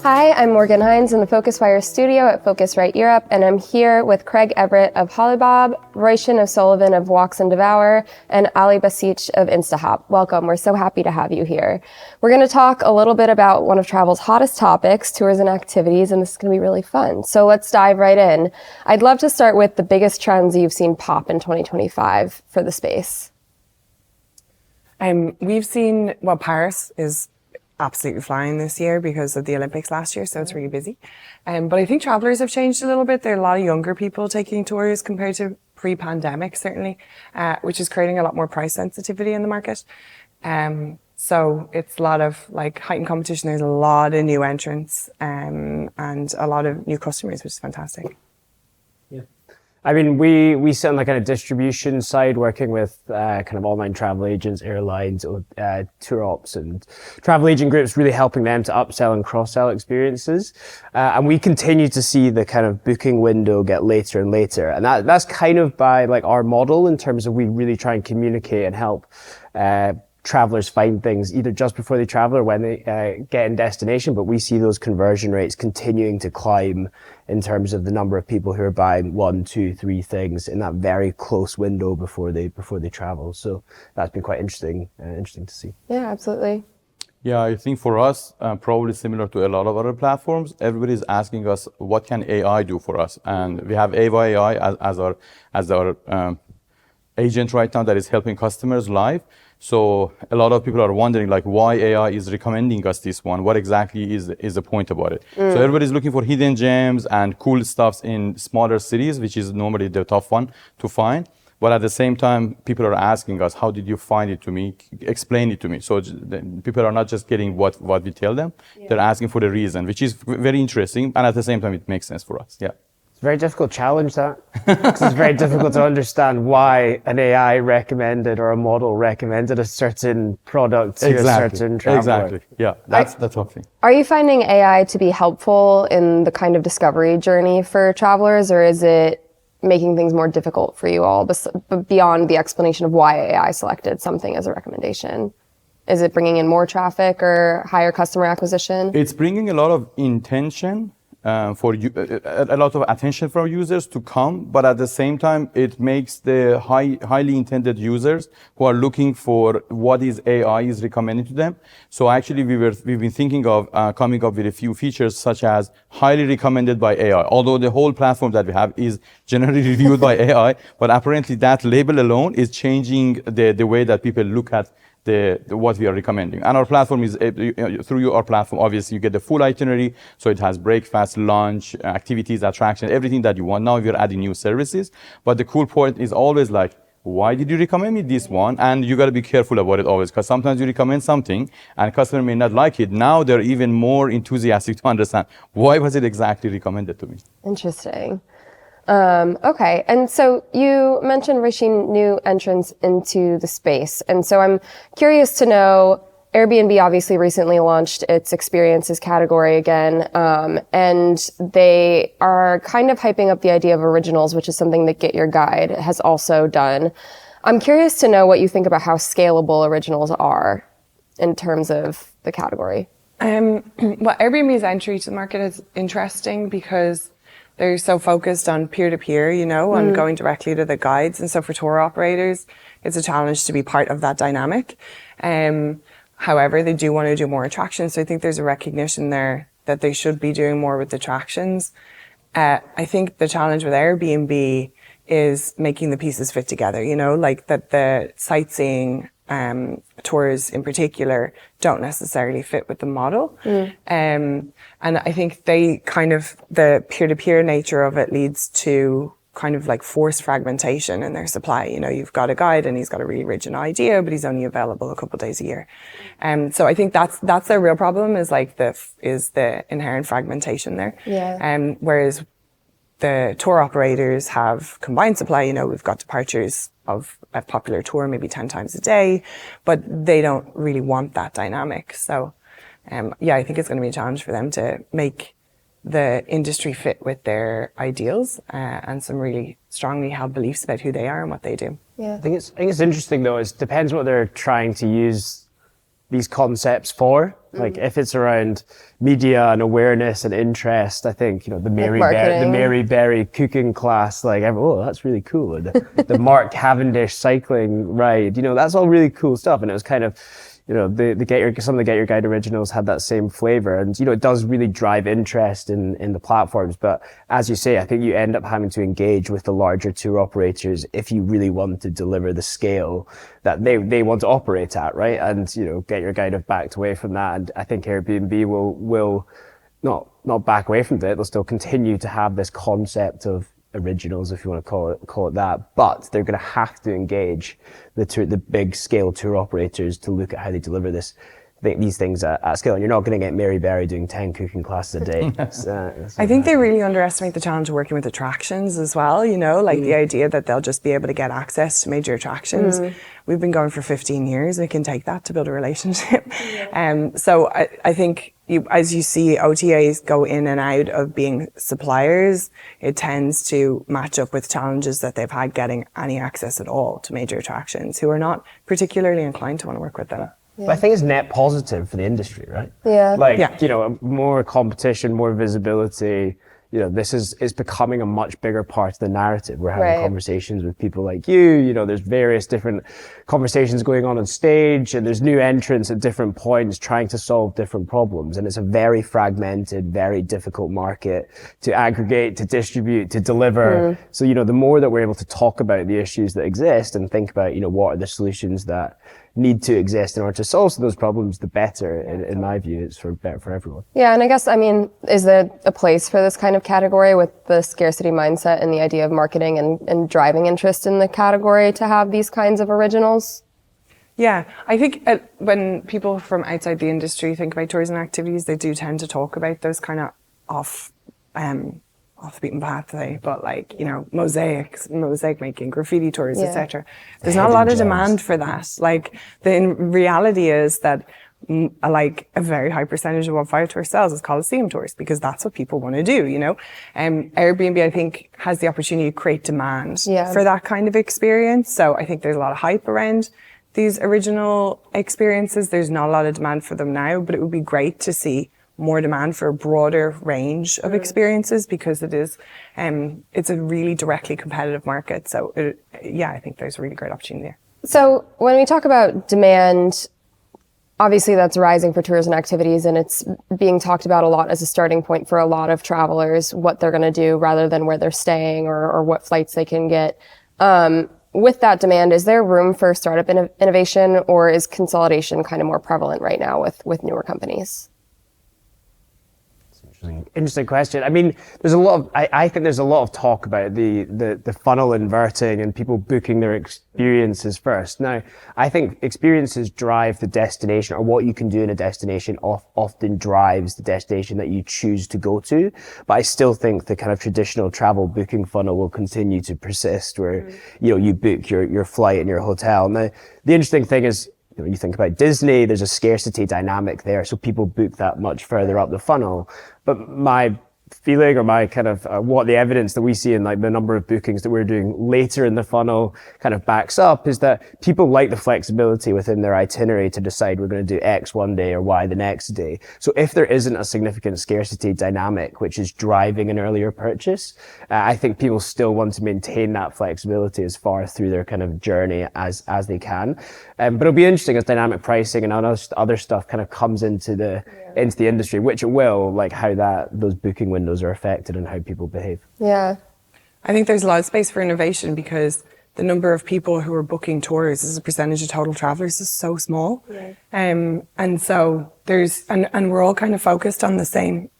Hi, I'm Morgan Hines in the PhocusWire studio at Phocuswright Europe, and I'm here with Craig Everett of Holibob, Roisin O'Sullivan of Walks and Devour, and Basij of Instahop. Welcome. We're so happy to have you here. We're going to talk a little bit about one of travel's hottest topics, tours and activities, and this is going to be really fun. So let's dive right in. I'd love to start with the biggest trends you've seen pop in 2025 for the space. We've seen, well, Paris is absolutely flying this year because of the Olympics last year, so it's really busy. But I think travelers have changed a little bit. There are a lot of younger people taking tours compared to pre-pandemic, certainly, which is creating a lot more price sensitivity in the market. So it's a lot of like heightened competition. There's a lot of new entrants and a lot of new customers, which is fantastic. I mean, we sit on the kind of distribution side, working with kind of online travel agents, airlines, tour ops, and travel agent groups, really helping them to upsell and cross-sell experiences. And we continue to see the kind of booking window get later and later. And that's kind of by like our model in terms of we really try and communicate and help travelers find things either just before they travel or when they get in destination. But we see those conversion rates continuing to climb in terms of the number of people who are buying 1, 2, 3 things in that very close window before they travel. So that's been quite interesting to see. Yeah, absolutely. Yeah, I think for us, probably similar to a lot of other platforms, everybody's asking us, what can AI do for us? And we have AI as our agent right now that is helping customers live. So a lot of people are wondering like why AI is recommending us this one. What exactly is the point about it? So everybody's looking for hidden gems and cool stuffs in smaller cities, which is normally the tough one to find. But at the same time, people are asking us, how did you find it to me? Explain it to me. So people are not just getting what we tell them. Yeah. They're asking for the reason, which is very interesting. And at the same time, it makes sense for us. Yeah. Very difficult challenge, that. Because it's very difficult to understand why an AI recommended or a model recommended a certain product to a certain traveler. Exactly. Yeah, that's the tough thing. Are you finding AI to be helpful in the kind of discovery journey for travelers, or is it making things more difficult for you all beyond the explanation of why AI selected something as a recommendation? Is it bringing in more traffic or higher customer acquisition? It's bringing a lot of intention. For a lot of attention from users to come, but at the same time, it makes the highly intended users who are looking for what is AI is recommending to them. So actually, we've been thinking of coming up with a few features such as highly recommended by AI. Although the whole platform that we have is generally reviewed by AI, but apparently that label alone is changing the way that people look at what we are recommending. And our platform is, through our platform, obviously you get the full itinerary. So it has breakfast, lunch, activities, attractions, everything that you want. Now we're adding new services. But the cool point is always like, why did you recommend me this one? And you got to be careful about it always, because sometimes you recommend something and customer may not like it. Now they're even more enthusiastic to understand why was it exactly recommended to me. Interesting. Okay. And so you mentioned reaching new entrants into the space. And so I'm curious to know, Airbnb obviously recently launched its experiences category again. And they are kind of hyping up the idea of originals, which is something that Get Your Guide has also done. I'm curious to know what you think about how scalable originals are in terms of the category. Well, Airbnb's entry to the market is interesting because they're so focused on peer-to-peer, on going directly to the guides. And so for tour operators, it's a challenge to be part of that dynamic. However, they do want to do more attractions. So I think there's a recognition there that they should be doing more with attractions. I think the challenge with Airbnb is making the pieces fit together, like that the sightseeing tours in particular don't necessarily fit with the model. And I think the peer-to-peer nature of it leads to kind of like forced fragmentation in their supply. You've got a guide and he's got a really original idea, but he's only available a couple of days a year. So I think that's a real problem is the inherent fragmentation there. Yeah. Whereas the tour operators have combined supply. We've got departures of a popular tour maybe 10 times a day, but they don't really want that dynamic. So, I think it's going to be a challenge for them to make the industry fit with their ideals and some really strongly held beliefs about who they are and what they do. Yeah. I think it's interesting though. It depends what they're trying to use these concepts for. Like if it's around media and awareness and interest, I think, the Mary Berry cooking class, like, oh, that's really cool. Or the Mark Cavendish cycling ride, that's all really cool stuff. And it was kind of, some of the Get Your Guide originals had that same flavor, and it does really drive interest in the platforms. But as you say, I think you end up having to engage with the larger tour operators if you really want to deliver the scale that they want to operate at, right? And Get Your Guide have backed away from that, and I think Airbnb will not back away from it. They'll still continue to have this concept of originals, if you want to call it that, but they're going to have to engage the big scale tour operators to look at how they deliver these things at scale. And you're not going to get Mary Berry doing 10 cooking classes a day. I think they really underestimate the challenge of working with attractions as well, the idea that they'll just be able to get access to major attractions. We've been going for 15 years. It can take that to build a relationship. So I think as you see OTAs go in and out of being suppliers, it tends to match up with challenges that they've had getting any access at all to major attractions, who are not particularly inclined to want to work with them. But I think it's net positive for the industry, right? Yeah. More competition, more visibility. This is becoming a much bigger part of the narrative. We're having conversations with people like you. There's various different conversations going on stage, and there's new entrants at different points trying to solve different problems. And it's a very fragmented, very difficult market to aggregate, to distribute, to deliver. So, the more that we're able to talk about the issues that exist and think about, what are the solutions that need to exist in order to solve those problems, the better, in my view. It's better for everyone. Yeah, and I guess, is there a place for this kind of category with the scarcity mindset and the idea of marketing and driving interest in the category to have these kinds of originals? Yeah, I think when people from outside the industry think about tours and activities, they do tend to talk about those kind of off the beaten path, but mosaic making, graffiti tours, etc. There's not a lot of demand for that. The reality is that a very high percentage of what Fire Tour sells is Coliseum tours, because that's what people want to do, Airbnb, I think, has the opportunity to create demand for that kind of experience. So I think there's a lot of hype around these original experiences. There's not a lot of demand for them now, but it would be great to see more demand for a broader range of experiences, because it's a really directly competitive market. So I think there's a really great opportunity there. So when we talk about demand, obviously that's rising for tours and activities, and it's being talked about a lot as a starting point for a lot of travelers, what they're going to do rather than where they're staying or what flights they can get. With that demand, is there room for startup innovation, or is consolidation kind of more prevalent right now with newer companies? Interesting question. There's a lot of, I think there's a lot of talk about the funnel inverting and people booking their experiences first. Now, I think experiences drive the destination, or what you can do in a destination often drives the destination that you choose to go to. But I still think the kind of traditional travel booking funnel will continue to persist, where, you book your flight and your hotel. Now, the interesting thing is, you think about Disney, there's a scarcity dynamic there, so people book that much further up the funnel. But my feeling, or my kind of what the evidence that we see in the number of bookings that we're doing later in the funnel kind of backs up, is that people like the flexibility within their itinerary to decide we're going to do X one day or Y the next day. So if there isn't a significant scarcity dynamic which is driving an earlier purchase, I think people still want to maintain that flexibility as far through their kind of journey as they can. But it'll be interesting as dynamic pricing and other stuff kind of comes into the industry, which it will, how those booking windows are affected and how people behave. Yeah. I think there's a lot of space for innovation, because the number of people who are booking tours as a percentage of total travelers is so small. Yeah. And so and we're all kind of focused on the same,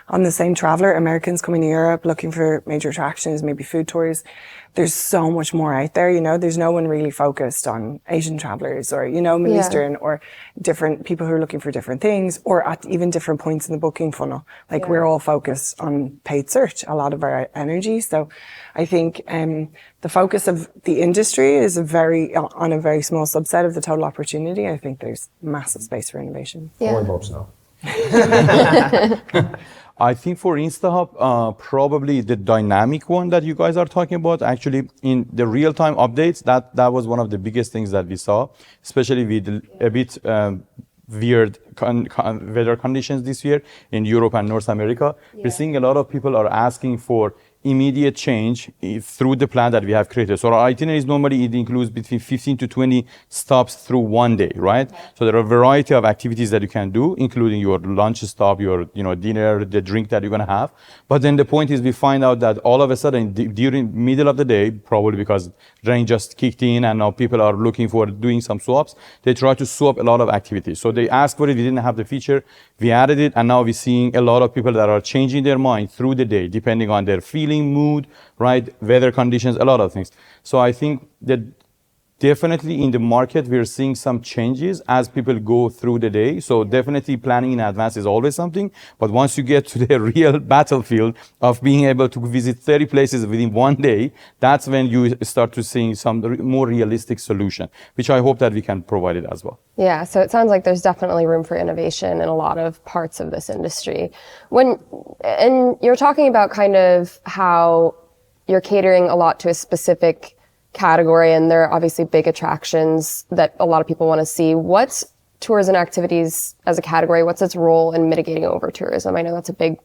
on the same traveler. Americans coming to Europe looking for major attractions, maybe food tours. There's so much more out there, there's no one really focused on Asian travelers or, Middle Eastern, or different people who are looking for different things, or at even different points in the booking funnel. We're all focused on paid search, a lot of our energy. So I think, the focus of the industry is on a very small subset of the total opportunity. I think there's massive space for innovation. Yeah. Holibob now. I think for Instahop, probably the dynamic one that you guys are talking about, actually in the real-time updates, that was one of the biggest things that we saw, especially with a bit weird weather conditions this year in Europe and North America. We're seeing a lot of people are asking for immediate change through the plan that we have created. So our itineraries normally it includes between 15 to 20 stops through one day, right? So there are a variety of activities that you can do, including your lunch stop, your dinner, the drink that you're gonna have. But then the point is we find out that all of a sudden during middle of the day, probably because rain just kicked in and now people are looking for doing some swaps, they try to swap a lot of activities. So they asked for it, we didn't have the feature, we added it, and now we're seeing a lot of people that are changing their mind through the day, depending on their feeling, mood, right, weather conditions, a lot of things. So I think that definitely in the market, we're seeing some changes as people go through the day. So definitely planning in advance is always something. But once you get to the real battlefield of being able to visit 30 places within one day, that's when you start to see some more realistic solution, which I hope that we can provide it as well. Yeah, so it sounds like there's definitely room for innovation in a lot of parts of this industry. And you're talking about kind of how you're catering a lot to a specific category, and there are obviously big attractions that a lot of people want to see. What's tours and activities as a category? What's its role in mitigating over-tourism? I know that's a big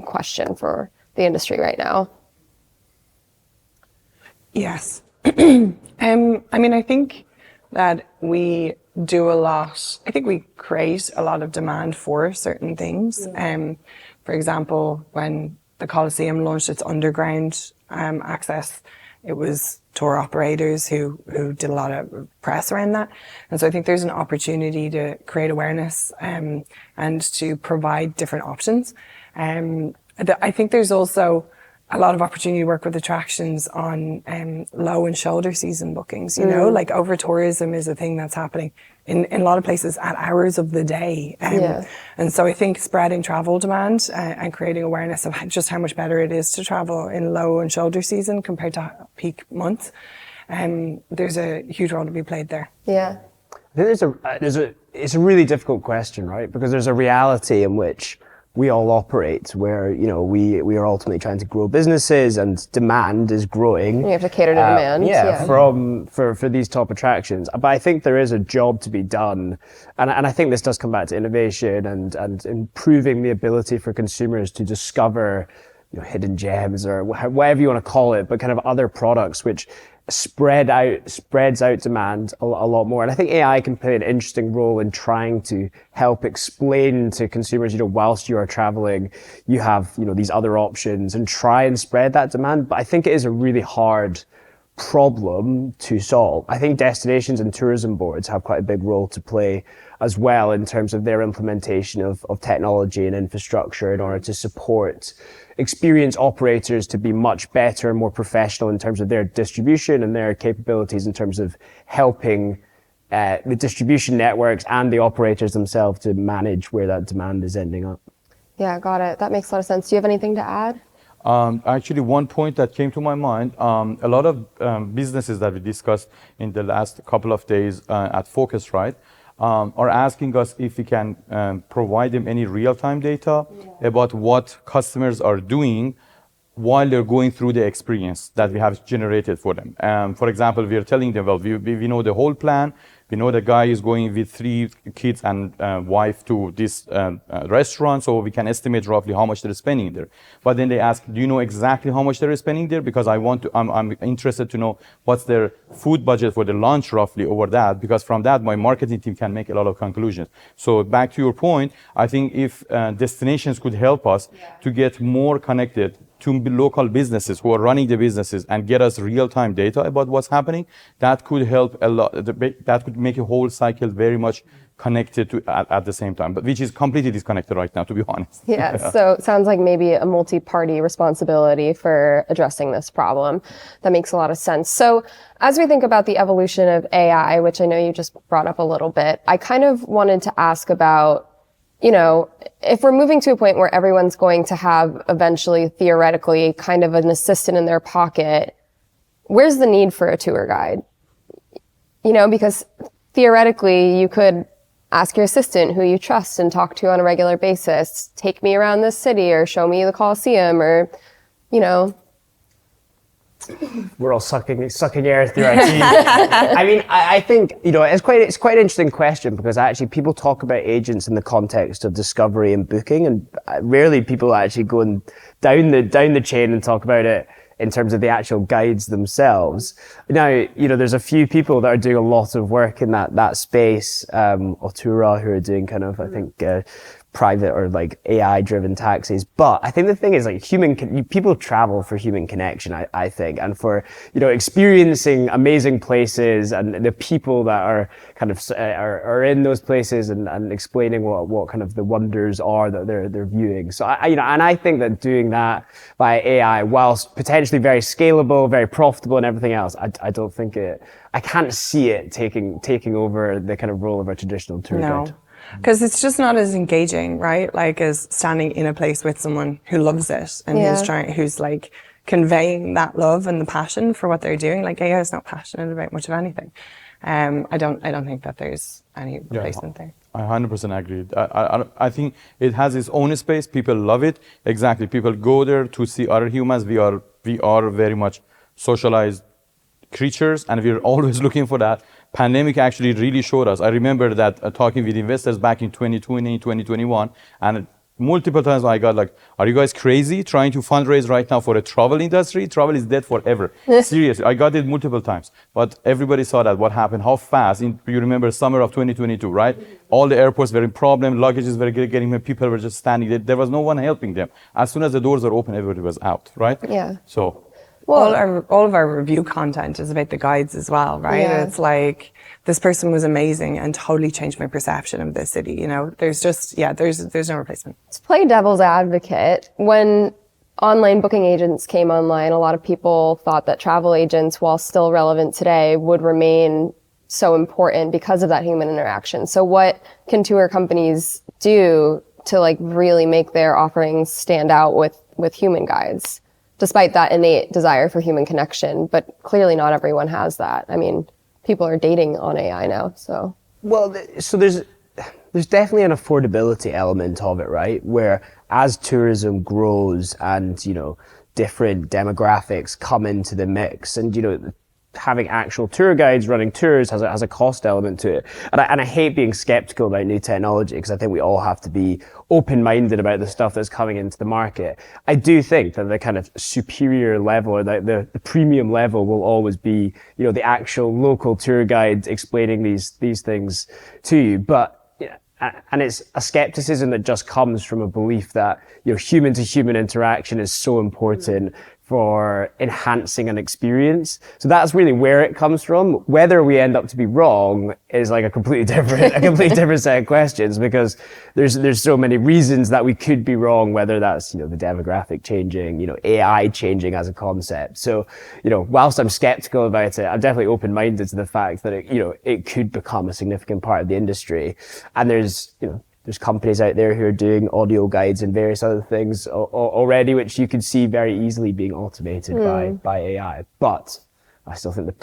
question for the industry right now. Yes. I mean, I think that we do a lot. I think we create a lot of demand for certain things. For example, when the Coliseum launched its underground access, it was tour operators who did a lot of press around that. And so I think there's an opportunity to create awareness and to provide different options. I think there's also a lot of opportunity to work with attractions on low and shoulder season bookings, like over tourism is a thing that's happening in a lot of places at hours of the day. And so I think spreading travel demand and creating awareness of just how much better it is to travel in low and shoulder season compared to peak months, there's a huge role to be played there. Yeah. I think it's a really difficult question, right? Because there's a reality in which we all operate where, we are ultimately trying to grow businesses and demand is growing. You have to cater to demand. For these top attractions. But I think there is a job to be done. And I think this does come back to innovation and improving the ability for consumers to discover hidden gems or whatever you want to call it, but kind of other products which spreads out demand a lot more. And I think AI can play an interesting role in trying to help explain to consumers, whilst you are traveling, you have, these other options and try and spread that demand. But I think it is a really hard problem to solve. I think destinations and tourism boards have quite a big role to play as well in terms of their implementation of technology and infrastructure in order to support experience operators to be much better and more professional in terms of their distribution and their capabilities in terms of helping the distribution networks and the operators themselves to manage where that demand is ending up. Yeah, got it. That makes a lot of sense. Do you have anything to add? Actually, one point that came to my mind, a lot of businesses that we discussed in the last couple of days at Phocuswright are asking us if we can provide them any real-time data about what customers are doing while they're going through the experience that we have generated for them. For example, we are telling them, well, we know the whole plan. We know the guy is going with 3 kids and wife to this restaurant, so we can estimate roughly how much they're spending there. But then they ask, do you know exactly how much they're spending there? Because I'm interested to know what's their food budget for the lunch roughly over that, because from that, my marketing team can make a lot of conclusions. So back to your point, I think if destinations could help us to get more connected to local businesses who are running the businesses and get us real-time data about what's happening, that could help a lot. That could make a whole cycle very much connected to at the same time, but which is completely disconnected right now, to be honest. Yeah, so it sounds like maybe a multi-party responsibility for addressing this problem. That makes a lot of sense. So as we think about the evolution of AI, which I know you just brought up a little bit, I kind of wanted to ask about, if we're moving to a point where everyone's going to have eventually, theoretically, kind of an assistant in their pocket, where's the need for a tour guide? Because theoretically, you could ask your assistant who you trust and talk to on a regular basis, take me around this city or show me the Coliseum or, We're all sucking air through our teeth. I mean, I think, you know, it's quite an interesting question, because actually people talk about agents in the context of discovery and booking, and rarely people actually go down the chain and talk about it in terms of the actual guides themselves. Now, you know, there's a few people that are doing a lot of work in that space. Otura, who are doing kind of, I think, private or like AI driven taxis. But I think the thing is, like, people travel for human connection, I think, and for, you know, experiencing amazing places and the people that are kind of are in those places and explaining what kind of the wonders are that they're viewing. So you know, and I think that doing that by AI, whilst potentially very scalable, very profitable and everything else, I don't think I can't see it taking over the kind of role of a traditional tour guide. Because it's just not as engaging, right? Like, as standing in a place with someone who loves it and who's like conveying that love and the passion for what they're doing. Like, AI is not passionate about much of anything. I don't think that there's any replacement there. I 100% agree. I think it has its own space. People love it. Exactly. People go there to see other humans. We are very much socialized creatures, and we're always looking for that. Pandemic actually really showed us. I remember that talking with investors back in 2020, 2021, and multiple times I got like, are you guys crazy trying to fundraise right now for a travel industry? Travel is dead forever. Seriously, I got it multiple times. But everybody saw that, what happened, how fast. You remember summer of 2022, right? All the airports were in problem, luggages were getting, people were just standing there. There was no one helping them. As soon as the doors were open, everybody was out, right? Yeah. So. Well, all of our review content is about the guides as well, right? Yeah. It's like, this person was amazing and totally changed my perception of this city. You know, there's no replacement. To play devil's advocate, when online booking agents came online, a lot of people thought that travel agents, while still relevant today, would remain so important because of that human interaction. So what can tour companies do to like really make their offerings stand out with human guides, despite that innate desire for human connection? But clearly not everyone has that. I mean, people are dating on AI now, so. Well, so there's definitely an affordability element of it, right? Where as tourism grows and, you know, different demographics come into the mix, and, you know, having actual tour guides running tours has a cost element to it. And I hate being skeptical about new technology, because I think we all have to be open-minded about the stuff that's coming into the market. I do think that the kind of superior level, or the premium level, will always be, you know, the actual local tour guide explaining these things to you. But, and it's a skepticism that just comes from a belief that, you know, human to human interaction is so important for enhancing an experience. So that's really where it comes from. Whether we end up to be wrong is like a completely different set of questions, because there's so many reasons that we could be wrong, whether that's, you know, the demographic changing, you know, AI changing as a concept. So, you know, whilst I'm skeptical about it, I'm definitely open-minded to the fact that it could become a significant part of the industry. And there's companies out there who are doing audio guides and various other things already, which you could see very easily being automated by AI. But I still think the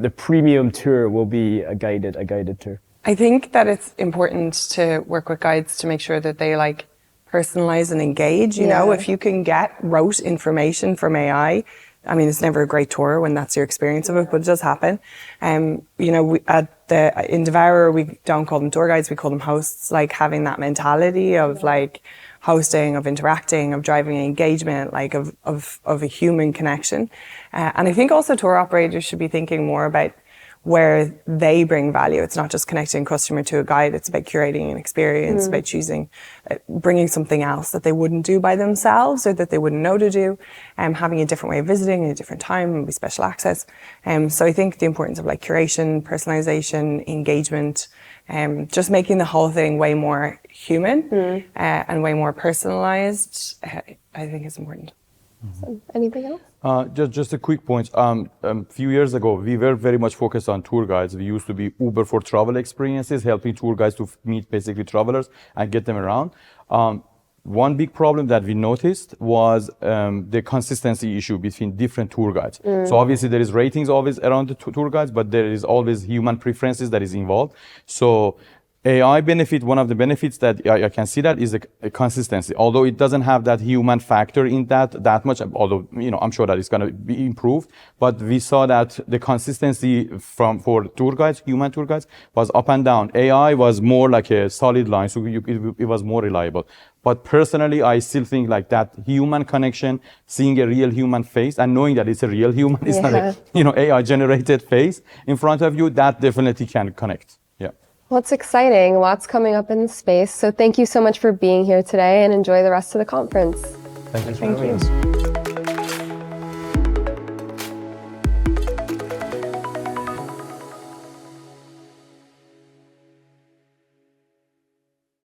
premium tour will be a guided tour. I think that it's important to work with guides to make sure that they like personalize and engage. You know, if you can get rote information from AI, I mean, it's never a great tour when that's your experience of it, but it does happen. You know, in Devour, we don't call them tour guides, we call them hosts, like having that mentality of like hosting, of interacting, of driving engagement, like of a human connection. And I think also tour operators should be thinking more about where they bring value. It's not just connecting a customer to a guide, it's about curating an experience, about choosing, bringing something else that they wouldn't do by themselves or that they wouldn't know to do, having a different way of visiting at a different time, maybe special access. So I think the importance of like curation, personalization, engagement, just making the whole thing way more human and way more personalized, I think is important. So, anything else? Just a quick point. A few years ago, we were very much focused on tour guides. We used to be Uber for travel experiences, helping tour guides to meet basically travelers and get them around. One big problem that we noticed was the consistency issue between different tour guides. So obviously there is ratings always around the tour guides, but there is always human preferences that is involved. So AI benefit, one of the benefits that I can see that is a consistency. Although it doesn't have that human factor in that much, although, I'm sure that it's going to be improved, but we saw that the consistency for tour guides, human tour guides, was up and down. AI was more like a solid line, so it was more reliable. But personally, I still think like that human connection, seeing a real human face and knowing that it's a real human, it's not a, AI generated face in front of you, that definitely can connect. Yeah. Well, it's exciting. Lots coming up in the space. So thank you so much for being here today and enjoy the rest of the conference. Thank you.